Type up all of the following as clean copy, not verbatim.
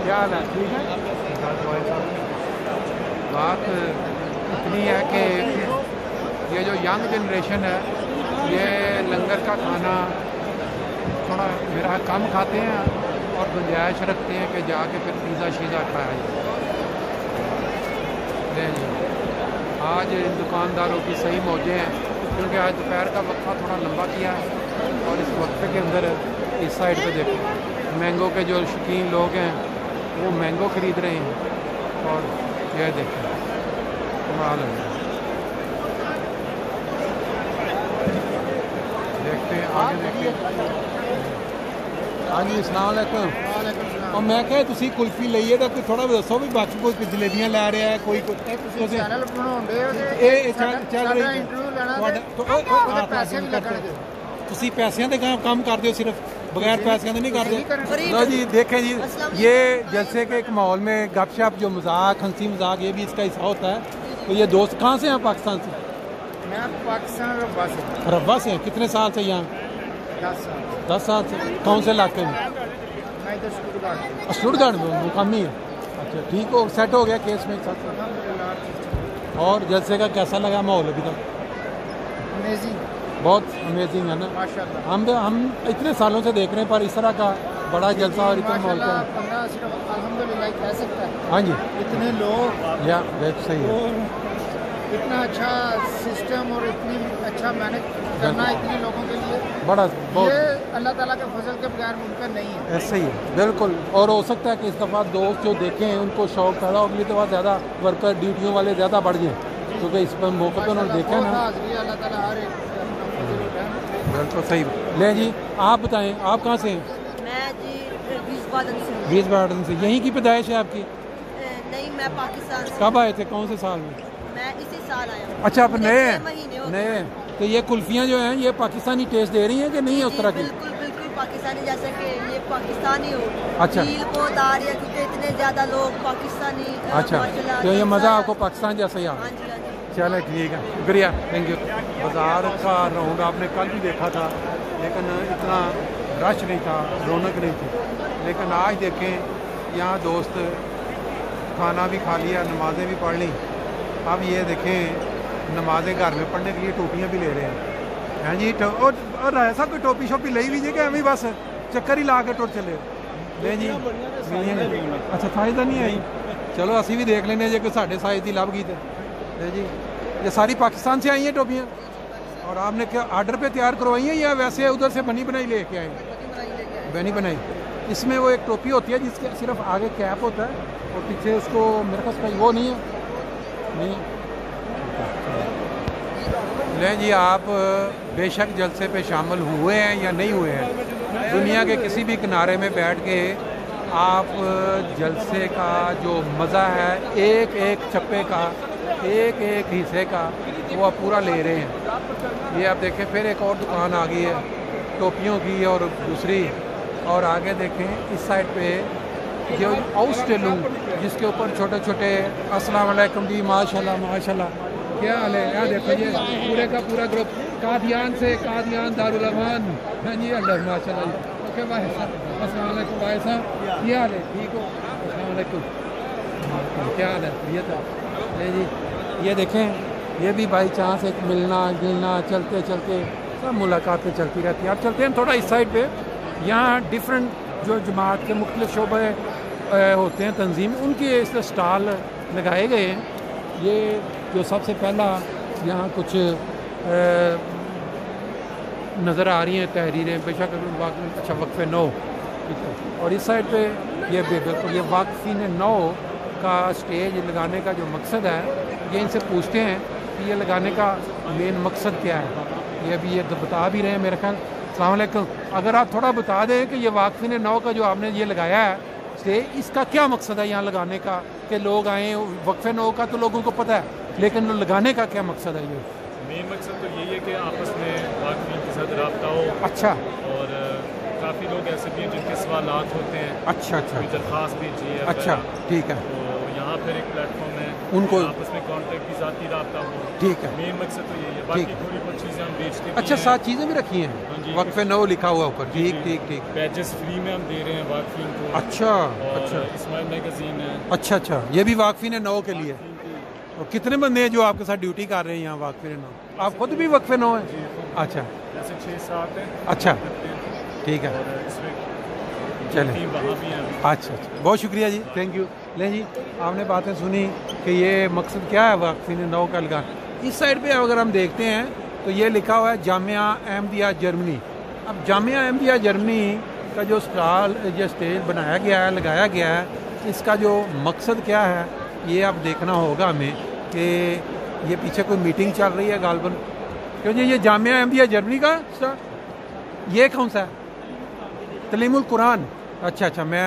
क्या हाल है? ठीक है। बात इतनी है कि ये जो यंग जनरेशन है ये लंगर का खाना थोड़ा मेरा कम खाते हैं और गुंजाइश रखते हैं कि जाके फिर पिज़्ज़ा शीज़ा खाया जाए। जी आज इन दुकानदारों की सही मौजें हैं क्योंकि आज दोपहर का वक्फा थोड़ा लंबा किया है और इस वक्फे के अंदर इस साइड पे देखें मैंगो के जो शौकीन लोग हैं वो मैंगो ख़रीद रहे हैं और यह देखें कमाल है। देखते हैं आगे देखते हैं। हाँ जी अस्सलाम वालेकुम। और मैं क्या तुसी कुल्फी लईए तो कोई थोड़ा दसो भी बाकी कोई जलेबियां ला रहा है कोई चैनल बनाउंदे चल रही इंटरव्यू लेना पैसे भी लगणगे तुसी पैसों के काम करते हो सिर्फ बगैर पैसों के नहीं करते। लो जी देखें जी ये जैसे कि एक माहौल में गपशप जो मजाक हंसी मजाक ये भी इसका हिस्सा होता है। तो ये दोस्त कहाँ से हैं पाकिस्तान से? मैं पाकिस्तान रब्बा से। रब्बा से हैं? कितने साल से यहाँ? 10 साल। 10 साल से। कौन से इलाके में? मैं इधर स्टुटगार्ट। स्टुटगार्ट में मुकामी है। अच्छा ठीक हो सेट हो गया केस में साथ। और जलसे का कैसा लगा माहौल अभी तक? अमेजिंग। बहुत अमेजिंग है ना माशाल्लाह। हम इतने सालों से देख रहे हैं पर इस तरह का बड़ा जलसा और इतना माहौल का सिर्फ अल्हम्दुलिल्लाह कह सकता है। हाँ जी इतने लोग या वेब सही है इतना अच्छा सिस्टम और इतनी अच्छा मैनेज करना इतने लोगों के लिए बड़ा बहुत ये अल्लाह ताला के फजल के बगैर मुमकिन नहीं है। ऐसा ही है बिल्कुल। और हो सकता है कि इस दफ़ा दोस्त जो देखे हैं उनको शौक पैदा हो अगली दफ़ा ज़्यादा वर्कर ड्यूटियों वाले ज़्यादा बढ़ जाए क्योंकि इस पर मौके पर उन्होंने देखा ना। अल्लाह ताला हर एक बिल्कुल सही। ले जी आप बताएं आप कहाँ से हैं? मैं जी विजबार्डन से। यहीं की पैदाइश है आपकी? नहीं मैं पाकिस्तान से। कब आए थे कौन से साल में? मैं इसी साल आया हूँ। अच्छा आप नए हैं? नए नए तो ये कुल्फियाँ जो हैं ये पाकिस्तानी टेस्ट दे रही हैं कि नहीं है उस तरह की? बिल्कुल बिल्कुल पाकिस्तानी जैसे कि ये पाकिस्तानी हो। अच्छा बहुत आ रही है क्योंकि इतने ज्यादा लोग पाकिस्तानी। अच्छा तो ये मज़ा आपको पाकिस्तान जैसा ही आ हाँ जी हाँ जी। चले ठीक है शुक्रिया थैंक यू। बाज़ार का राउंड आपने कल भी देखा था लेकिन इतना रश नहीं था रौनक नहीं थी लेकिन आज देखें यहाँ दोस्त खाना भी खा लिया नमाज़ें भी पढ़ ली। अब ये देखें नमाज़ें घर में पढ़ने के लिए टोपियाँ भी ले रहे हैं। हाँ जी और ऐसा कोई टोपी शोपी ले भी जी कि हमें बस चक्कर ही ला के टुर चले ले जी अच्छा साइज तो नहीं आई चलो असी भी देख लेने जो कोई साढ़े साइज की लभ गई तो जी ये सारी पाकिस्तान से आई हैं टोपियाँ और आपने क्या आर्डर पे तैयार करवाई हैं या वैसे उधर से बनी बनाई लेके आए? बनी बनाई। इसमें वो एक टोपी होती है जिसके सिर्फ आगे कैप होता है और पीछे उसको मेरे पास वो नहीं है नहीं। ले जी आप बेशक जलसे पे शामिल हुए हैं या नहीं हुए हैं दुनिया के किसी भी किनारे में बैठ के आप जलसे का जो मज़ा है एक एक चप्पे का एक एक हिस्से का वो आप पूरा ले रहे हैं। ये आप देखें फिर एक और दुकान आ गई है टोपियों की और दूसरी और आगे देखें इस साइड पे जो आउटस्टेलू जिसके ऊपर छोटे छोटे अस्सलाम वालेकुम जी माशाल्लाह माशाल्लाह क्या हाल है। यहाँ देखो ये पूरे का पूरा ग्रुप कादियान से कादियान दारुल अमान। हाँ जी अल्लाह माशाल्लाह जी ओके भाई अस्सलाम वालेकुम भाई साहब क्या हाल है ठीक हो? अस्सलाम वालेकुम क्या हाल है ये था जी। ये देखें ये भी बाई चांस एक मिलना गिलना चलते चलते सब मुलाकातें चलती रहती हैं। अब चलते हैं थोड़ा इस साइड पे यहाँ डिफरेंट जो जमात के मुख्तलिफ शोबे होते हैं तंजीम उनके इस स्टॉल लगाए गए हैं। ये जो सबसे पहला यहाँ कुछ नज़र आ रही हैं तहरीरें बेशक अच्छा वक्फ़े नौ और इस साइड पे ये बिल्कुल ये वाक़फ़ीन नौ का स्टेज लगाने का जो मकसद है ये इनसे पूछते हैं कि ये लगाने का मेन मकसद क्या है। ये अभी ये बता भी रहे हैं मेरे ख्याल। अस्सलाम वालेकुम अगर आप थोड़ा बता दें कि ये वाक़फ़ीन नौ का जो आपने ये लगाया है स्टेज इसका क्या मकसद है यहाँ लगाने का कि लोग आएँ वक्फ़े नौ का तो लोगों को पता है लेकिन लगाने का क्या मकसद है? ये मेन मकसद तो यही है कि आपस में वाक़फ़ीन के साथ रब्ता हो। अच्छा और काफ़ी लोग ऐसे भी हैं जिनके सवालात होते हैं। अच्छा अच्छा कोई दरख्वास्त दीजिए। अच्छा ठीक है तो यहाँ फिर एक प्लेटफॉर्म है उनको आपस में कांटेक्ट की जाती रब्ता हो। ठीक है, मेन मकसद तो यही है, बाकी थोड़ी बहुत चीज़ें हम बेचते अच्छा, 7 चीज़ें भी रखी हाँ हैं, जी। वक्फ नौ लिखा हुआ ऊपर, ठीक ठीक ठीक। बैजेस फ्री में हम दे रहे हैं वाकफीन को। अच्छा और अच्छा इस्माइल मैगजीन है। अच्छा अच्छा, ये भी वाकफीन नौ के लिए। और कितने बंदे हैं जो आपके साथ ड्यूटी कर रहे हैं यहाँ वाकफीन नौ? आप खुद भी वक्फ नौ है? अच्छा जैसे 6-7 है। अच्छा ठीक है, और इसमें चलें, वहाँ भी हैं। अच्छा अच्छा, बहुत शुक्रिया जी, थैंक यू। लें जी, आपने बातें सुनी कि ये मकसद क्या है वाकफीन नौ का लगा। इस साइड पे अगर हम देखते हैं तो ये लिखा हुआ है जामिया अहमदिया जर्मनी। अब जामिया अहमदिया जर्मनी का जो स्टॉल, जो स्टेज बनाया गया है, लगाया गया है, इसका जो मकसद क्या है ये अब देखना होगा हमें कि ये पीछे कोई मीटिंग चल रही है गालबन, क्योंकि ये जामिया अहमदिया जर्मनी का ये कौन सा है? तलीमुल कुरान। अच्छा अच्छा, मैं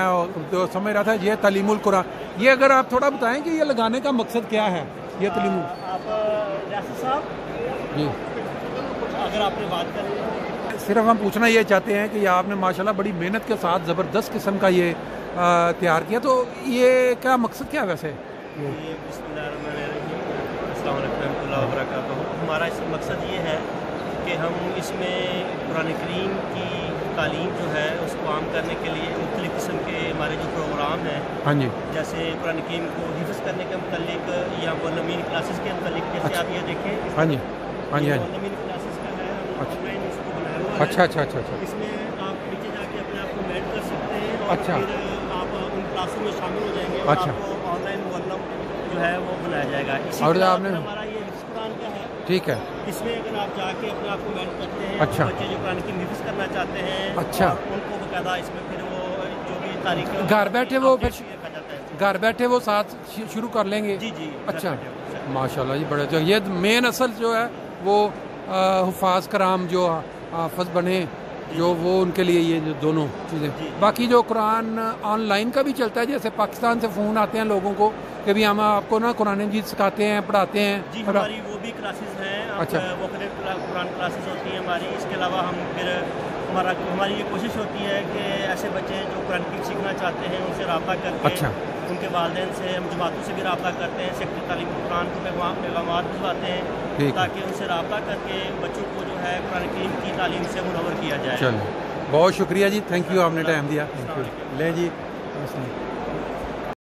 तो समझ रहा था ये तलीमुल कुरान। ये अगर आप थोड़ा बताएं कि ये लगाने का मकसद क्या है, ये तलीमुल। आप यासिर साहब जी, अगर आपने बात करें, सिर्फ हम पूछना ये चाहते हैं कि ये आपने माशाल्लाह बड़ी मेहनत के साथ ज़बरदस्त किस्म का ये तैयार किया, तो ये क्या मकसद क्या है वैसे? ये अस्सलाम वालेकुम रहमतुल्लाहि व बरकातहू। हमारा इस मकसद ये है कि हम इसमें कुरान करीम की तालीम जो है उसको आम करने के लिए मुख्तलिफ़ किस्म के हमारे जो प्रोग्राम हैं, हाँ जी, जैसे कुरान करीम को हिफ्ज़ करने के मतलब या नमीन क्लासेस के मतलब, जैसे अच्छा। आप ये देखें, हाँ जी, हाँ जी, हाँ जी, नमीन क्लासेस का है, अच्छा। ऑनलाइन इसको बनाया हुआ है। अच्छा अच्छा अच्छा अच्छा इसमें आप नीचे जाके अपने आप को ऐड कर सकते हैं और अच्छा। फिर आप उन क्लासों में शामिल हो जाएंगे और अच्छा। आपको ऑनलाइन मुअल्लम जो है वो बनाया जाएगा। इसी और तरह आपने- फिर हमारा ये हिफ्ज़ कुरान का है, ठीक है, इसमें अगर आप जाके अपने आप को ऐड करते हैं, अच्छा। बच्चे जो कुरान की हिफ्ज़ करना चाहते हैं, अच्छा। और उनको बकायदा इसमें फिर वो जो भी तारीख घर बैठे वो फिर रखा जाता है। घर बैठे वो साथ शुरू कर लेंगे। जी जी, घर अच्छा, बैठे हो। माशाल्लाह जी, बड़े। तो ये मेन असल जो है वो हुफाज कराम जो हाफज बने, जो वो उनके लिए ये जो दोनों चीज़ें। बाकी जो कुरान ऑनलाइन का भी चलता है, जैसे पाकिस्तान से फ़ोन आते हैं लोगों को कि भी हम आपको ना कुरान मजीद सिखाते हैं, पढ़ाते हैं। जी, हमारी वो भी क्लासेस हैं। अच्छा। वो कुरान क्लासेस होती हैं हमारी। इसके अलावा हम फिर हमारी ये कोशिश होती है कि ऐसे बच्चे जो कुरान की सीखना चाहते हैं उनसे रब्ता करके, अच्छा। उनके वालिदैन से, हम जमातों से भी रब्ता करते हैं, सेक्टर तालीम कुरान को पैगामात भिजवाते ठीक हैं है। ताकि उनसे रब्ता करके बच्चों को जो है कुरान करीम की तालीम से मुनव्वर किया जाए। चलो, बहुत शुक्रिया जी, थैंक यू, आपने टाइम दिया। ले जी।